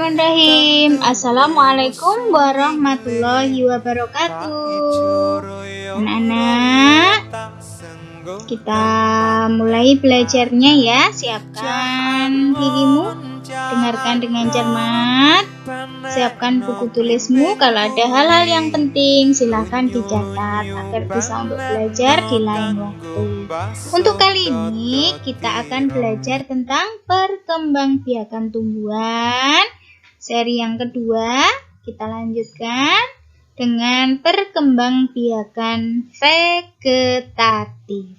Bismillahirrahmanirrahim. Assalamualaikum warahmatullahi wabarakatuh. Anak-anak, kita mulai belajarnya ya. Siapkan dirimu, dengarkan dengan cermat. Siapkan buku tulismu. Kalau ada hal-hal yang penting, silahkan dicatat agar bisa untuk belajar di lain waktu. Untuk kali ini, kita akan belajar tentang perkembangbiakan tumbuhan. Seri yang kedua, kita lanjutkan dengan perkembangbiakan vegetatif.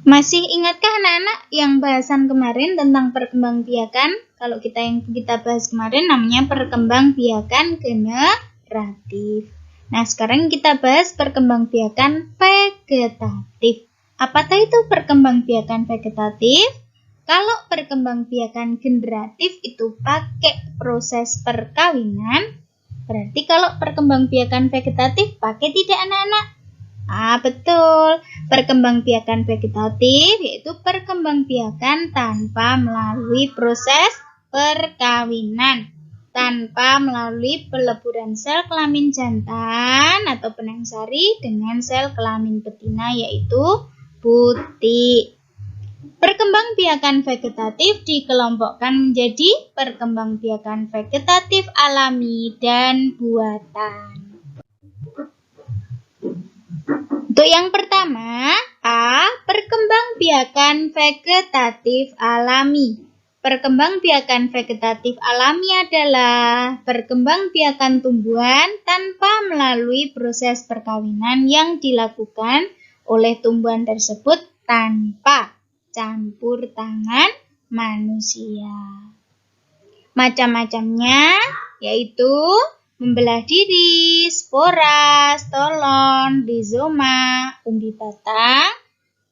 Masih ingatkah anak-anak yang bahasan kemarin tentang perkembangbiakan? Kalau kita bahas kemarin namanya perkembangbiakan generatif. Nah, sekarang kita bahas perkembangbiakan vegetatif. Apakah itu perkembangbiakan vegetatif? Kalau perkembangbiakan generatif itu pakai proses perkawinan, berarti kalau perkembangbiakan vegetatif pakai tidak anak-anak? Betul. Perkembangbiakan vegetatif yaitu perkembangbiakan tanpa melalui proses perkawinan, tanpa melalui peleburan sel kelamin jantan atau benang sari dengan sel kelamin betina yaitu butik. Perkembangbiakan vegetatif dikelompokkan menjadi perkembangbiakan vegetatif alami dan buatan. Untuk yang pertama, perkembangbiakan vegetatif alami. Perkembangbiakan vegetatif alami adalah perkembangbiakan tumbuhan tanpa melalui proses perkawinan yang dilakukan oleh tumbuhan tersebut tanpa campur tangan manusia. Macam-macamnya yaitu membelah diri, spora, stolon, rizoma, umbi batang,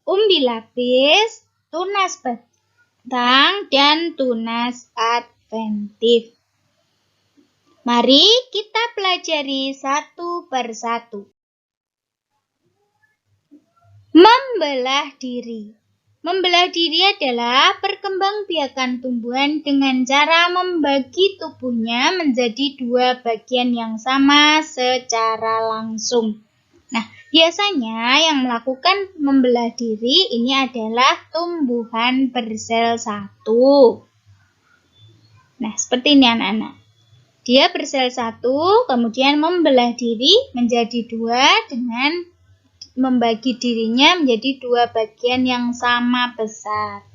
umbi lapis, tunas batang, dan tunas adventif. Mari kita pelajari satu persatu. Membelah diri. Membelah diri adalah perkembangbiakan tumbuhan dengan cara membagi tubuhnya menjadi dua bagian yang sama secara langsung. Nah, biasanya yang melakukan membelah diri ini adalah tumbuhan bersel satu. Nah, seperti ini anak-anak. Dia bersel satu, kemudian membelah diri menjadi dua dengan membagi dirinya menjadi dua bagian yang sama besar.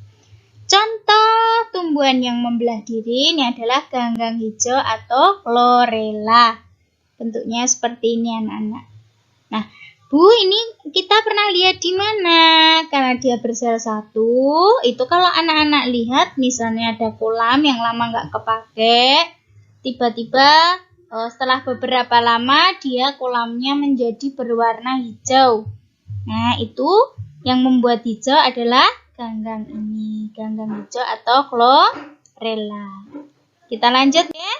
Contoh tumbuhan yang membelah diri ini adalah ganggang hijau atau chlorella. Bentuknya seperti ini anak-anak. Nah, Bu, ini kita pernah lihat di mana? Karena dia bersel satu, itu kalau anak-anak lihat misalnya ada kolam yang lama nggak kepake, tiba-tiba setelah beberapa lama dia kolamnya menjadi berwarna hijau. Nah, itu yang membuat hijau adalah ganggang ini, ganggang hijau atau chlorella. Kita lanjut ya.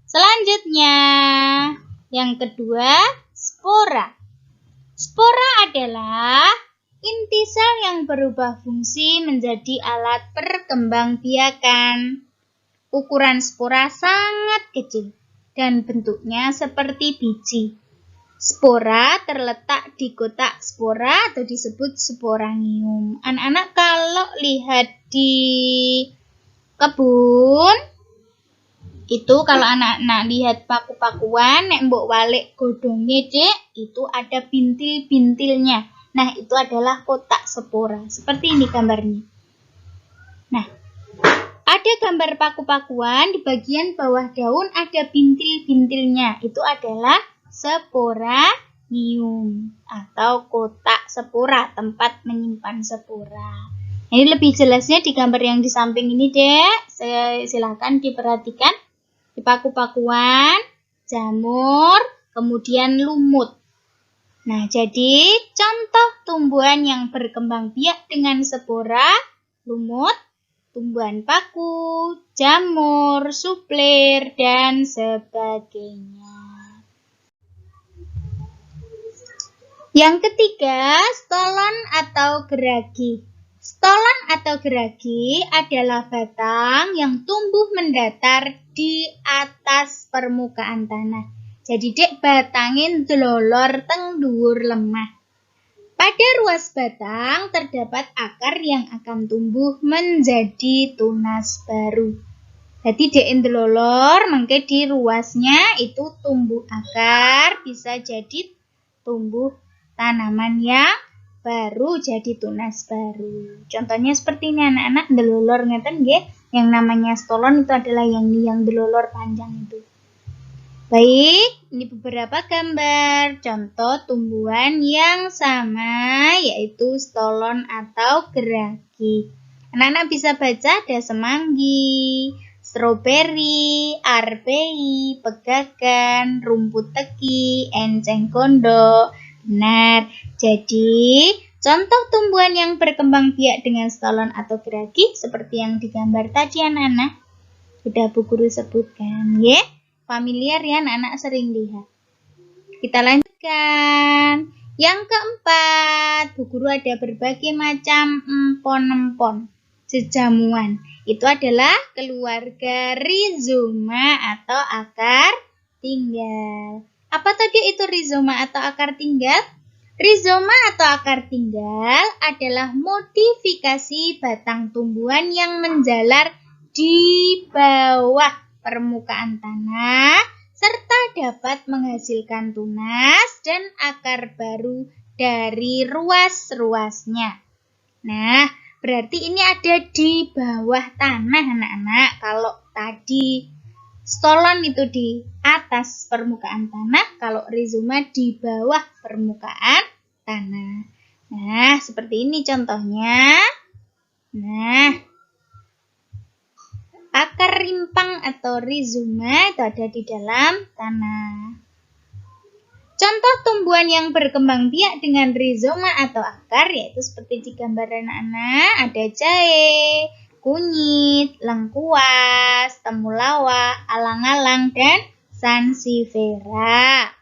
Selanjutnya, yang kedua, spora. Spora adalah inti sel yang berubah fungsi menjadi alat perkembangbiakan. Ukuran spora sangat kecil dan bentuknya seperti biji. Spora terletak di kotak spora atau disebut sporangium. Anak-anak kalau lihat di kebun, itu kalau anak-anak lihat paku-pakuan, nek mbok walik godhonge dek, itu ada bintil-bintilnya. Nah, itu adalah kotak spora. Seperti ini gambarnya. Nah, ada gambar paku-pakuan, di bagian bawah daun ada bintil-bintilnya. Itu adalah sporangium atau kotak spora, tempat menyimpan spora. Ini lebih jelasnya di gambar yang di samping ini, Dek. Silakan diperhatikan. Di paku-pakuan, jamur, kemudian lumut. Nah, jadi contoh tumbuhan yang berkembang biak dengan spora, lumut, tumbuhan paku, jamur, suplir, dan sebagainya. Yang ketiga, stolon atau geragi. Stolan atau geragi adalah batang yang tumbuh mendatar di atas permukaan tanah. Jadi dek batangin delolor teng dhuwur lemah. Pada ruas batang terdapat akar yang akan tumbuh menjadi tunas baru. Jadi dek delolor mangke di ruasnya itu tumbuh akar, bisa jadi tumbuh tanaman yang baru jadi tunas baru. Contohnya seperti ini anak-anak delolor ngeten nggih, yang namanya stolon itu adalah yang delolor panjang itu. Baik, ini beberapa gambar contoh tumbuhan yang sama yaitu stolon atau geragi. Anak-anak bisa baca ada semanggi, stroberi, arpei, pegagan, rumput teki, enceng gondok. Benar. Jadi, contoh tumbuhan yang berkembang biak dengan stolon atau geragi seperti yang digambar tadi anak-anak. Sudah Bu Guru sebutkan, ya. Familiar ya anak-anak sering lihat. Kita lanjutkan. Yang keempat, Bu Guru ada berbagai macam empon-empon, jejamuan. Itu adalah keluarga rhizoma atau akar tinggal. Apa tadi itu rhizoma atau akar tinggal? Rhizoma atau akar tinggal adalah modifikasi batang tumbuhan yang menjalar di bawah permukaan tanah serta dapat menghasilkan tunas dan akar baru dari ruas-ruasnya. Nah, berarti ini ada di bawah tanah anak-anak. Kalau tadi stolon itu di atas permukaan tanah, kalau rhizoma di bawah permukaan tanah. Nah, seperti ini contohnya. Nah, akar rimpang atau rhizoma itu ada di dalam tanah. Contoh tumbuhan yang berkembang biak dengan rhizoma atau akar yaitu seperti di gambar anak-anak, ada jahe, kunyit, lengkuas, temulawak, alang-alang, dan sansevieria.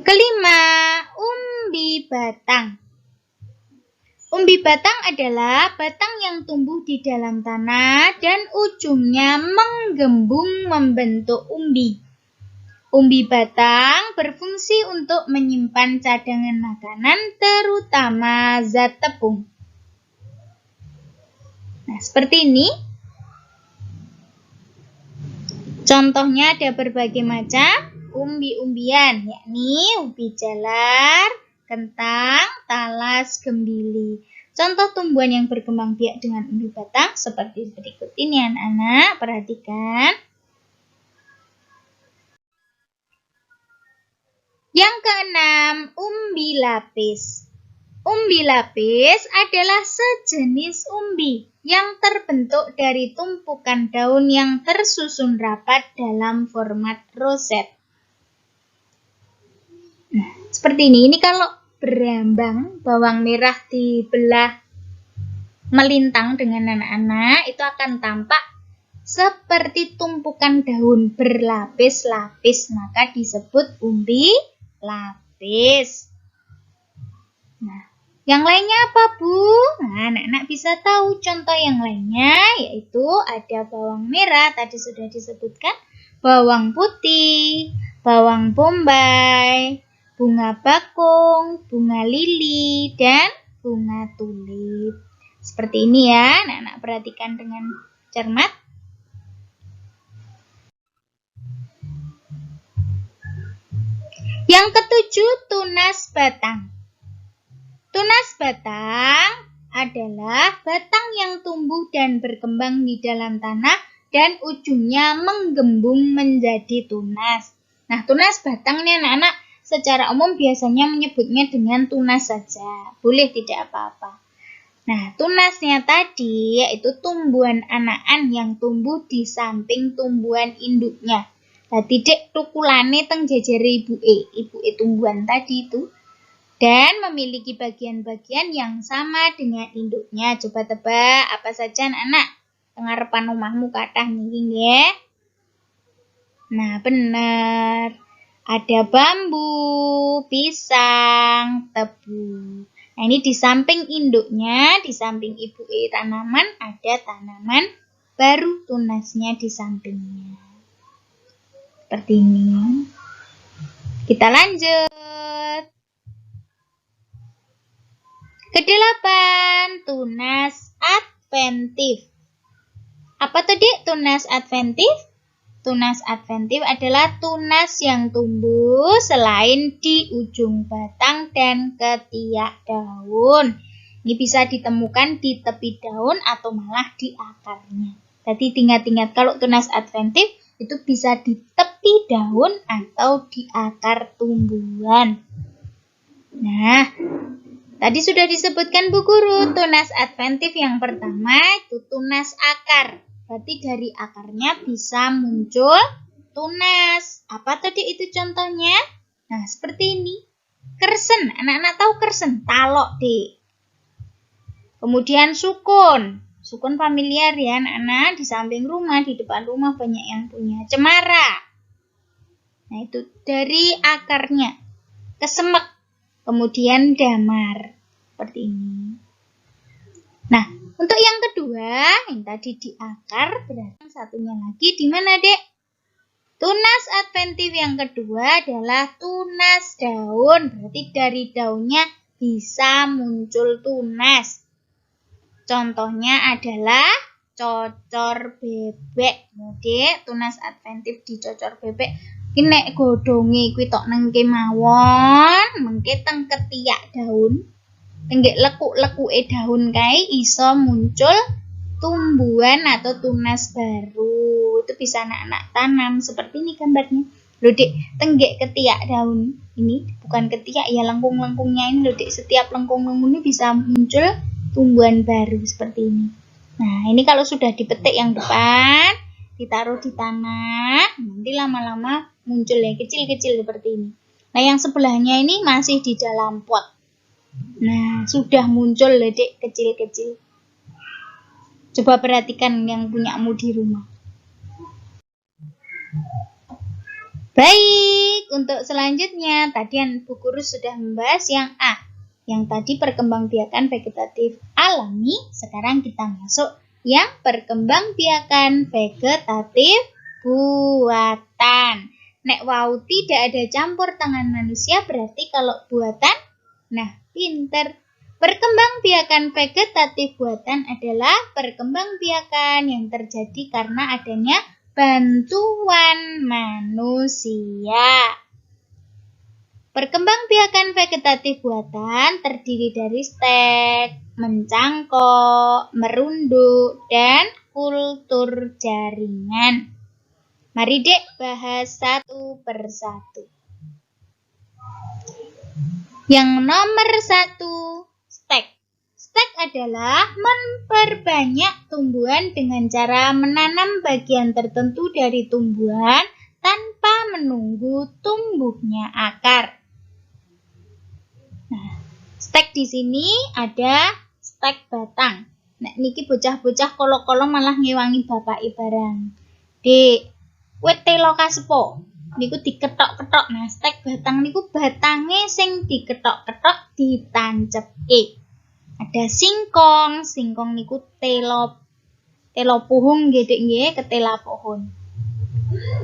Kelima, umbi batang. Umbi batang adalah batang yang tumbuh di dalam tanah dan ujungnya menggembung membentuk umbi. Umbi batang berfungsi untuk menyimpan cadangan makanan terutama zat tepung. Nah, seperti ini. Contohnya ada berbagai macam umbi-umbian, yakni umbi jalar, kentang, talas, gembili. Contoh tumbuhan yang berkembang biak dengan umbi batang seperti berikut ini anak-anak, perhatikan. Yang keenam, umbi lapis. Umbi lapis adalah sejenis umbi yang terbentuk dari tumpukan daun yang tersusun rapat dalam format roset. Nah, seperti ini. Ini kalau berambang, bawang merah dibelah melintang dengan anak-anak, itu akan tampak seperti tumpukan daun berlapis-lapis, maka disebut umbi lapis. Nah, yang lainnya apa, Bu? Nah, anak-anak bisa tahu contoh yang lainnya, yaitu ada bawang merah, tadi sudah disebutkan, bawang putih, bawang bombay, bunga bakung, bunga lili, dan bunga tulip. Seperti ini ya, anak-anak perhatikan dengan cermat. Yang ketujuh, tunas batang. Tunas batang adalah batang yang tumbuh dan berkembang di dalam tanah dan ujungnya menggembung menjadi tunas. Nah, tunas batang ini anak-anak secara umum biasanya menyebutnya dengan tunas saja. Boleh tidak apa-apa. Nah, tunasnya tadi yaitu tumbuhan anakan yang tumbuh di samping tumbuhan induknya. Nah, tidak tukulane teng jejere ibuke tumbuhan tadi itu. Dan memiliki bagian-bagian yang sama dengan induknya. Coba tebak apa saja anak-anak? Pengarepan omahmu kathah niki nggih. Nah, benar. Ada bambu, pisang, tebu. Nah, ini di samping induknya, di samping ibu tanaman, ada tanaman baru tunasnya di sampingnya. Seperti ini. Kita lanjut. Kedelapan, tunas adventif. Apa tadi tunas adventif? Tunas adventif adalah tunas yang tumbuh selain di ujung batang dan ketiak daun. Ini bisa ditemukan di tepi daun atau malah di akarnya. Jadi ingat-ingat kalau tunas adventif itu bisa di tepi daun atau di akar tumbuhan. Nah, tadi sudah disebutkan Bu Guru, tunas adventif yang pertama itu tunas akar. Berarti dari akarnya bisa muncul tunas. Apa tadi itu contohnya? Nah, seperti ini. Kersen, anak-anak tahu kersen? Talok, Dek. Kemudian sukun. Sukun familiar ya anak-anak, di samping rumah, di depan rumah banyak yang punya. Cemara. Nah, itu dari akarnya. Kesemek. Kemudian damar. Seperti ini. Nah, untuk yang kedua, yang tadi di akar, berarti satunya lagi di mana, Dek? Tunas adventif yang kedua adalah tunas daun. Berarti dari daunnya bisa muncul tunas. Contohnya adalah cocor bebek. Dek, tunas adventif di cocor bebek. Iki nek godhonge kuwi tok nang kemawon, mengke teng ketiak daun. Tenggek lekuk-lekuke daun kae iso muncul tumbuhan atau tunas baru. Itu bisa anak-anak tanam seperti ini gambarnya. Loh, Dek, tenggek ketiak daun. Ini bukan ketiak ya, lengkung-lengkungnya ini loh, Dek. Setiap lengkung-lengkung ini bisa muncul tumbuhan baru seperti ini. Nah, ini kalau sudah dipetik yang depan, ditaruh di tanah, nanti lama-lama muncul yang kecil-kecil seperti ini. Nah, yang sebelahnya ini masih di dalam pot. Nah, sudah muncul Dek kecil-kecil. Coba perhatikan yang punyamu di rumah. Baik, untuk selanjutnya tadi Bu Guru sudah membahas yang A. Yang tadi perkembangbiakan vegetatif alami, sekarang kita masuk yang perkembangbiakan vegetatif buatan. Nek wau tidak ada campur tangan manusia, berarti kalau buatan, nah pinter. Perkembangbiakan vegetatif buatan adalah perkembangbiakan yang terjadi karena adanya bantuan manusia. Perkembangbiakan vegetatif buatan terdiri dari stek, mencangkok, merunduk, dan kultur jaringan. Mari Dek bahas satu persatu. Yang nomor 1, stek. Stek adalah memperbanyak tumbuhan dengan cara menanam bagian tertentu dari tumbuhan tanpa menunggu tumbuhnya akar. Nah, stek di sini ada stek batang. Nah, niki bocah-bocah kolo-kolo malah ngewangi bapak barang. Dek, wit telo kasepo. Niku diketok-ketok. Nah, stek batang niku batange sing diketok-ketok ditancepke. Ada singkong, singkong niku telo pohon nggih Dek nggih, ketela pohon.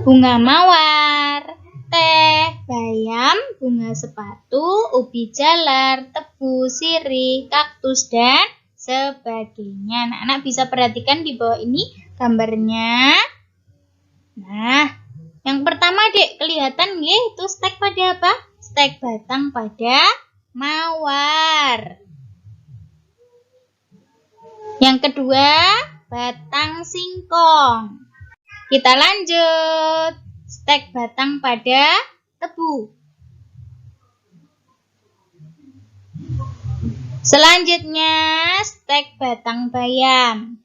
Bunga mawar, teh, bayam, bunga sepatu, ubi jalar, tebu, sirih, kaktus, dan sebagainya. Anak-anak bisa perhatikan di bawah ini gambarnya. Nah, yang pertama Dek, kelihatan nggih itu stek pada apa? Stek batang pada mawar. Yang kedua, batang singkong. Kita lanjut. Stek batang pada tebu. Selanjutnya, stek batang bayam.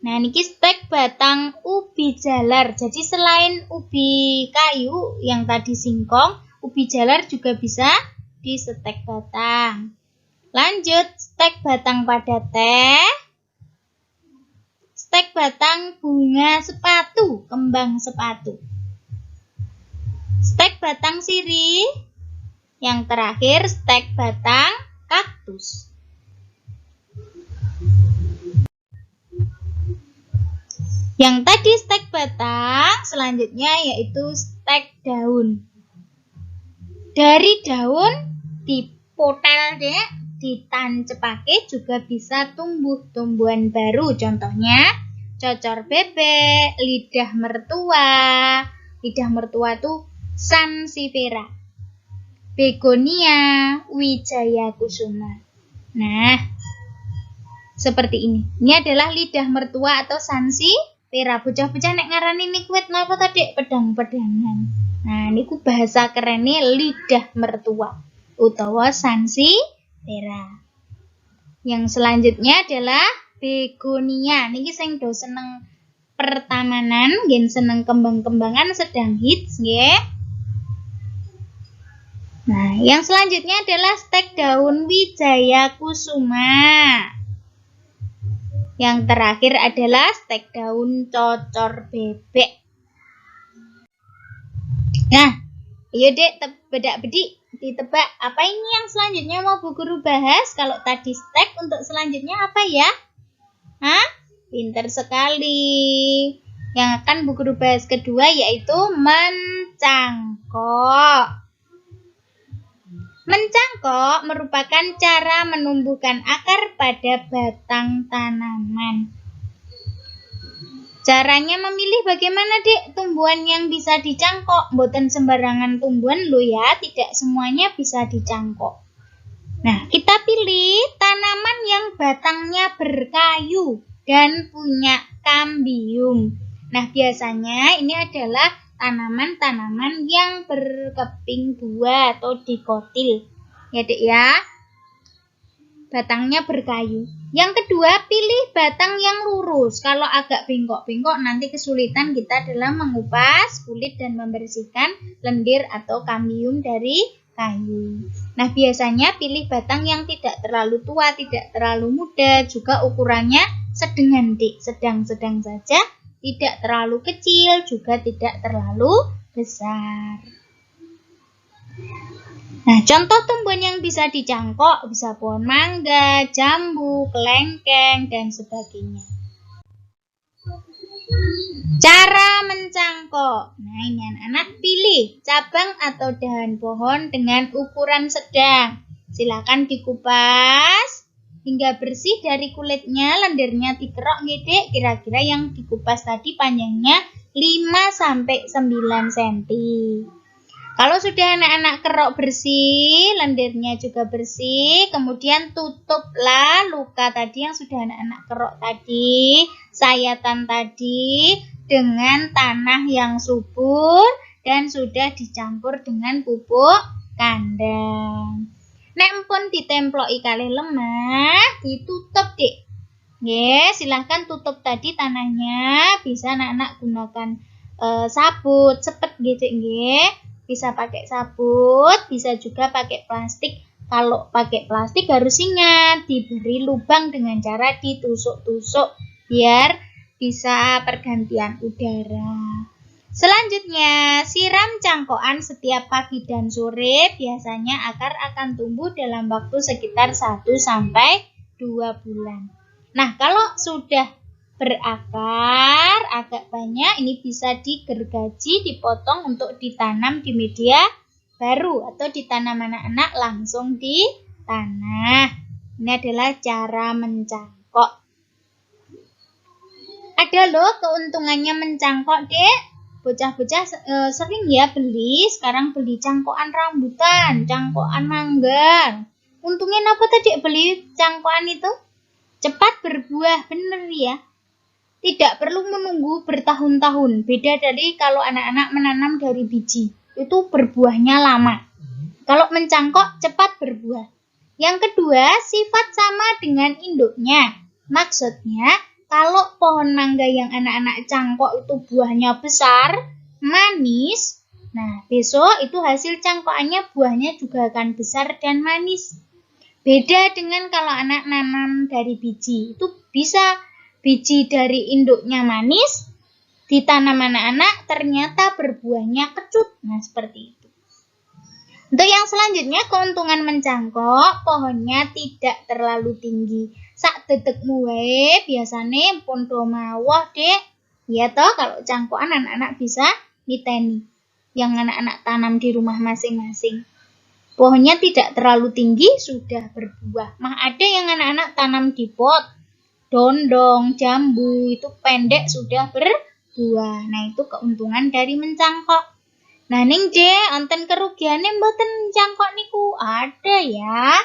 Nah, niki stek batang ubi jalar. Jadi selain ubi kayu yang tadi singkong, ubi jalar juga bisa di stek batang. Lanjut, stek batang pada teh. Stek batang bunga sepatu, kembang sepatu. Stek batang sirih. Yang terakhir, stek batang kaktus. Yang tadi stek batang, selanjutnya yaitu stek daun. Dari daun dipotel deh, ditancepake juga bisa tumbuh tumbuhan baru. Contohnya cocor bebek, lidah mertua. Lidah mertua tuh sansevieria, begonia, wijaya kusuma. Nah, seperti ini. Ini adalah lidah mertua atau sansevieria. Bocah-bocah nek ngarani niku wit napa tadi? Pedang-pedangan. Nah, niku bahasa kerennya lidah mertua utawa sansevieria. Yang selanjutnya adalah begonia. Niki sing do seneng pertamanan, nggih seneng kembang-kembangan sedang hits nggih. Nah, yang selanjutnya adalah stek daun wijaya kusuma. Yang terakhir adalah stek daun cocor bebek. Nah, ayo dek bedak-bedik ditebak apa ini yang selanjutnya mau Bu Guru bahas. Kalau tadi stek, untuk selanjutnya apa ya? Hah? Pinter sekali. Yang akan Bu Guru bahas kedua yaitu mencangkok. Mencangkok merupakan cara menumbuhkan akar pada batang tanaman. Caranya memilih bagaimana dek tumbuhan yang bisa dicangkok. Mboten sembarangan tumbuhan lo ya, tidak semuanya bisa dicangkok. Nah, kita pilih tanaman yang batangnya berkayu dan punya kambium. Nah, biasanya ini adalah tanaman-tanaman yang berkeping dua atau dikotil. Ya dek ya, batangnya berkayu. Yang kedua, pilih batang yang lurus. Kalau agak bengkok-bengkok nanti kesulitan kita dalam mengupas kulit dan membersihkan lendir atau kambium dari kayu. Nah, biasanya pilih batang yang tidak terlalu tua, tidak terlalu muda, juga ukurannya sedengan dek, sedang-sedang saja, tidak terlalu kecil, juga tidak terlalu besar. Nah, contoh tumbuhan yang bisa dicangkok bisa pohon mangga, jambu, kelengkeng, dan sebagainya. Cara mencangkok. Nah, ini anak-anak pilih cabang atau dahan pohon dengan ukuran sedang. Silakan dikupas hingga bersih dari kulitnya, lendirnya dikerok ngedek. Kira-kira yang dikupas tadi panjangnya 5-9 cm. Kalau sudah anak-anak kerok bersih, lendirnya juga bersih, kemudian tutuplah luka tadi yang sudah anak-anak kerok tadi, sayatan tadi, dengan tanah yang subur dan sudah dicampur dengan pupuk kandang. Nek empun ditemploki kalih lemah, ditutup dek. Nggih, silahkan tutup tadi tanahnya, bisa anak-anak gunakan sabut, sepet gitu nggih. Bisa pakai sabut, bisa juga pakai plastik. Kalau pakai plastik harus ingat diberi lubang dengan cara ditusuk-tusuk biar bisa pergantian udara. Selanjutnya, siram cangkokan setiap pagi dan sore. Biasanya akar akan tumbuh dalam waktu sekitar 1-2 bulan. Nah, kalau sudah berakar agak banyak, ini bisa digergaji, dipotong untuk ditanam di media baru atau ditanam anak-anak langsung di tanah. Ini adalah cara mencangkok. Ada loh keuntungannya mencangkok dek. Bocah-bocah sering ya sekarang beli cangkokan rambutan, cangkokan mangga. Untungnya apa tadi beli cangkokan itu? Cepat berbuah, bener ya. Tidak perlu menunggu bertahun-tahun. Beda dari kalau anak-anak menanam dari biji. Itu berbuahnya lama. Kalau mencangkok cepat berbuah. Yang kedua, sifat sama dengan induknya. Maksudnya, kalau pohon mangga yang anak-anak cangkok itu buahnya besar, manis, nah besok itu hasil cangkokannya buahnya juga akan besar dan manis. Beda dengan kalau anak nanam dari biji. Itu bisa biji dari induknya manis, ditanam anak-anak ternyata berbuahnya kecut. Nah, seperti itu. Untuk yang selanjutnya, keuntungan mencangkok, pohonnya tidak terlalu tinggi. Sak detekmu wae biasane pun do mawah, Dek. Ya toh, kalau cangkokan anak-anak bisa niteni. Yang anak-anak tanam di rumah masing-masing. Pohonnya tidak terlalu tinggi, sudah berbuah. Mah ada yang anak-anak tanam di pot, dondong, jambu, itu pendek sudah berbuah. Nah, itu keuntungan dari mencangkok. Nah, ning C, onten kerugiannya mboten mencangkok niku ada ya.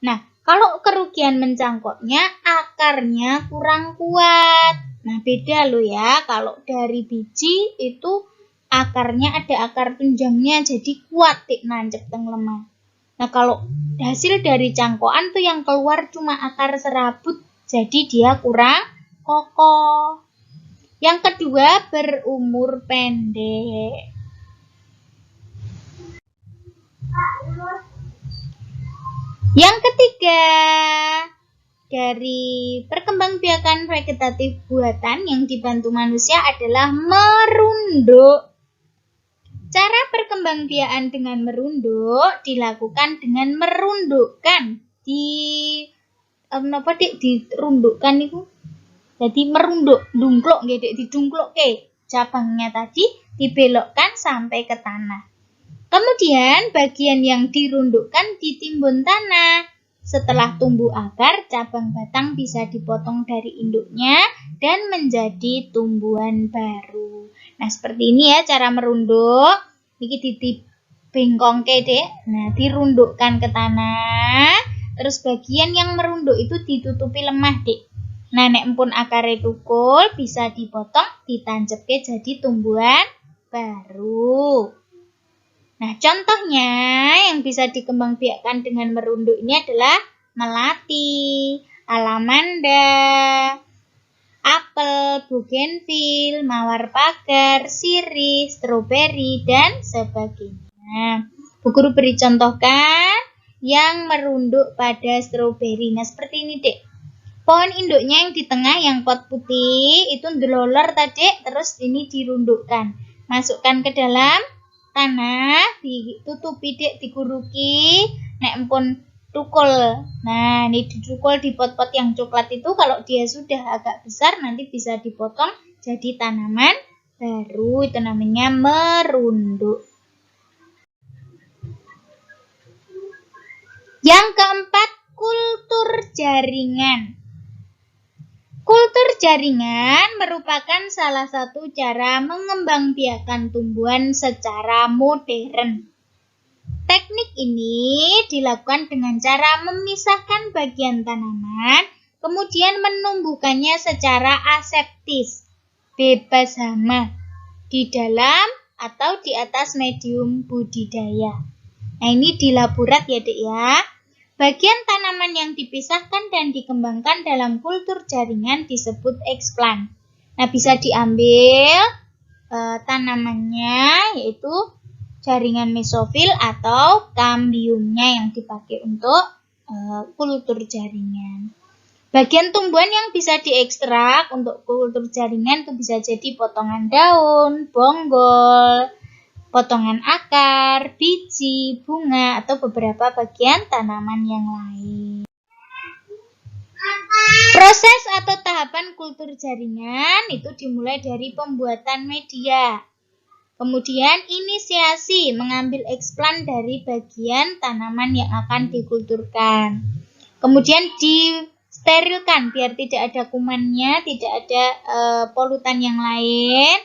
Nah, kalau kerugian mencangkoknya, akarnya kurang kuat. Nah, beda loh ya. Kalau dari biji itu akarnya ada akar tunjangnya, jadi kuat nancep teng lemah. Nah, kalau hasil dari cangkokan tuh yang keluar cuma akar serabut, jadi dia kurang kokoh. Yang kedua, berumur pendek. Yang ketiga, dari perkembangbiakan vegetatif buatan yang dibantu manusia adalah merunduk. Cara perkembangbiakan dengan merunduk dilakukan dengan merundukkan dirundukkan itu. Jadi merunduk, dungkluk nggih didungklukke cabangnya tadi dibelokkan sampai ke tanah. Kemudian bagian yang dirundukkan ditimbun tanah. Setelah tumbuh akar, cabang batang bisa dipotong dari induknya dan menjadi tumbuhan baru. Nah, seperti ini ya cara merunduk. Ini dibengkongke, Dek. Nah, dirundukkan ke tanah. Terus bagian yang merunduk itu ditutupi lemah, Dek. Nah, nek empun akare tukul bisa dipotong, ditancepke jadi tumbuhan baru. Nah, contohnya yang bisa dikembangbiakkan dengan merunduk ini adalah melati, alamanda, apel, bougainville, mawar pagar, sirih, stroberi, dan sebagainya. Bu Guru beri contohkan yang merunduk pada stroberi. Nah, seperti ini, Dek. Pohon induknya yang di tengah yang pot putih itu ndelolor tadi, terus ini dirundukkan. Masukkan ke dalam tanah, ditutupi, Dek, diguruki, nek empun tukul. Nah, ini ditukul di pot-pot yang coklat itu, kalau dia sudah agak besar nanti bisa dipotong jadi tanaman baru, itu namanya merunduk. Yang keempat, kultur jaringan. Kultur jaringan merupakan salah satu cara mengembangbiakan tumbuhan secara modern. Teknik ini dilakukan dengan cara memisahkan bagian tanaman, kemudian menumbuhkannya secara aseptis, bebas hama, di dalam atau di atas medium budidaya. Nah, ini di laborat ya, Dek ya. Bagian tanaman yang dipisahkan dan dikembangkan dalam kultur jaringan disebut explant. Nah, bisa diambil tanamannya, yaitu jaringan mesofil atau kambiumnya yang dipakai untuk kultur jaringan. Bagian tumbuhan yang bisa diekstrak untuk kultur jaringan itu bisa jadi potongan daun, bonggol, potongan akar, biji, bunga, atau beberapa bagian tanaman yang lain. Proses atau tahapan kultur jaringan itu dimulai dari pembuatan media. Kemudian inisiasi mengambil eksplan dari bagian tanaman yang akan dikulturkan. Kemudian disterilkan biar tidak ada kumannya, tidak ada polutan yang lain.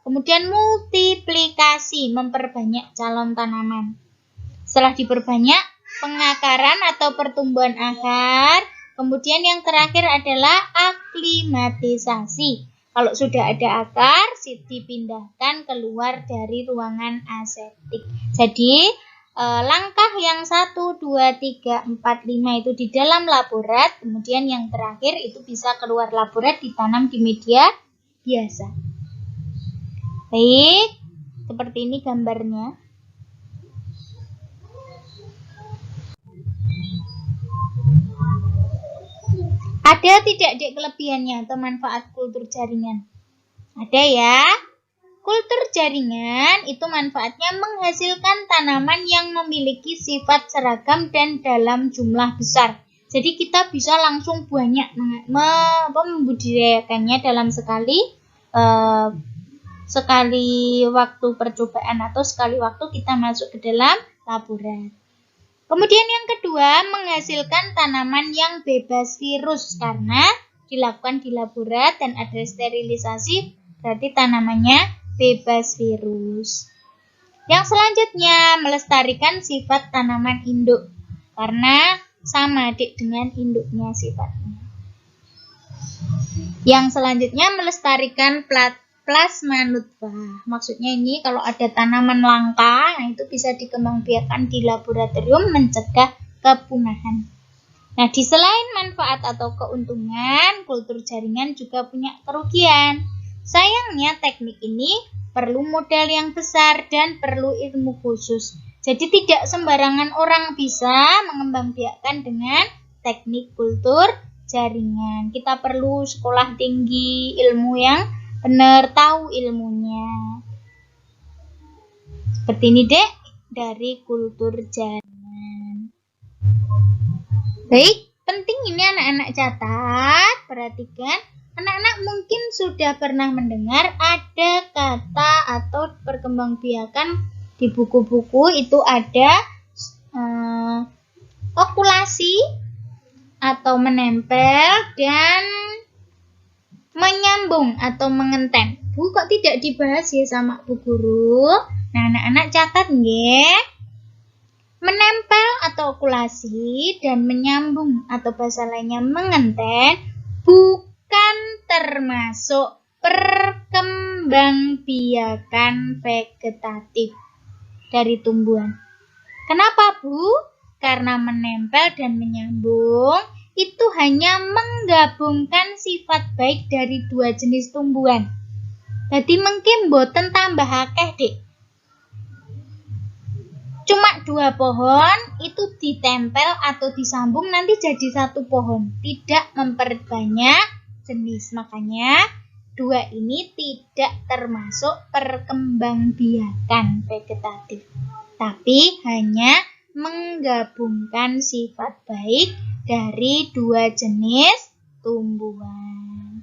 Kemudian multiplikasi, memperbanyak calon tanaman. Setelah diperbanyak, pengakaran atau pertumbuhan akar. Kemudian yang terakhir adalah aklimatisasi. Kalau sudah ada akar, dipindahkan keluar dari ruangan aseptik. Jadi, langkah yang 1, 2, 3, 4, 5 itu di dalam laborat. Kemudian yang terakhir itu bisa keluar laborat, ditanam di media biasa. Baik, seperti ini gambarnya. Ada tidak, Dek, kelebihannya atau manfaat kultur jaringan? Ada ya. Kultur jaringan itu manfaatnya menghasilkan tanaman yang memiliki sifat seragam dan dalam jumlah besar. Jadi kita bisa langsung banyak membudidayakannya dalam sekali waktu percobaan atau sekali waktu kita masuk ke dalam laboratorium. Kemudian yang kedua, menghasilkan tanaman yang bebas virus karena dilakukan di laboratorium dan ada sterilisasi, berarti tanamannya bebas virus. Yang selanjutnya, melestarikan sifat tanaman induk karena sama dengan induknya sifatnya. Yang selanjutnya, melestarikan plasma nutfah. Maksudnya ini kalau ada tanaman langka, itu bisa dikembangbiakan di laboratorium mencegah kepunahan. Nah, di selain manfaat atau keuntungan, kultur jaringan juga punya kerugian. Sayangnya teknik ini perlu modal yang besar dan perlu ilmu khusus. Jadi tidak sembarangan orang bisa mengembangbiakan dengan teknik kultur jaringan. Kita perlu sekolah tinggi, ilmu yang benar, tahu ilmunya. Seperti ini dek dari kultur jaringan. Baik, penting ini anak-anak catat, perhatikan. Anak-anak mungkin sudah pernah mendengar ada kata atau perkembangbiakan di buku-buku itu ada okulasi atau menempel dan menyambung atau mengenten. Bu, kok tidak dibahas ya sama Bu Guru? Nah, anak-anak catat nggih. Menempel atau okulasi dan menyambung atau bahasa lainnya mengenten bukan termasuk perkembangbiakan vegetatif dari tumbuhan. Kenapa, Bu? Karena menempel dan menyambung itu hanya menggabungkan sifat baik dari dua jenis tumbuhan. Jadi mungkin boten tambah akeh, Dik. Cuma dua pohon itu ditempel atau disambung nanti jadi satu pohon. Tidak memperbanyak jenis. Makanya dua ini tidak termasuk perkembangbiakan vegetatif. Tapi hanya menggabungkan sifat baik dari dua jenis tumbuhan.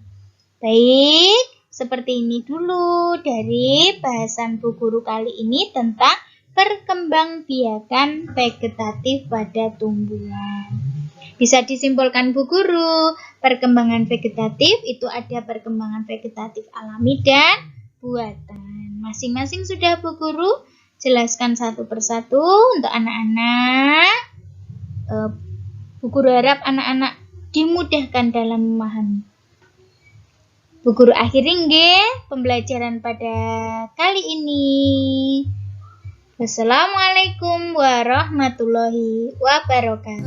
Baik, seperti ini dulu dari bahasan Bu Guru kali ini tentang perkembangbiakan vegetatif pada tumbuhan. Bisa disimpulkan Bu Guru, perkembangan vegetatif itu ada perkembangan vegetatif alami dan buatan. Masing-masing sudah Bu Guru jelaskan satu persatu untuk anak-anak. Bu Guru harap anak-anak dimudahkan dalam memahami. Bu Guru akhiri nggih pembelajaran pada kali ini. Wassalamualaikum warahmatullahi wabarakatuh.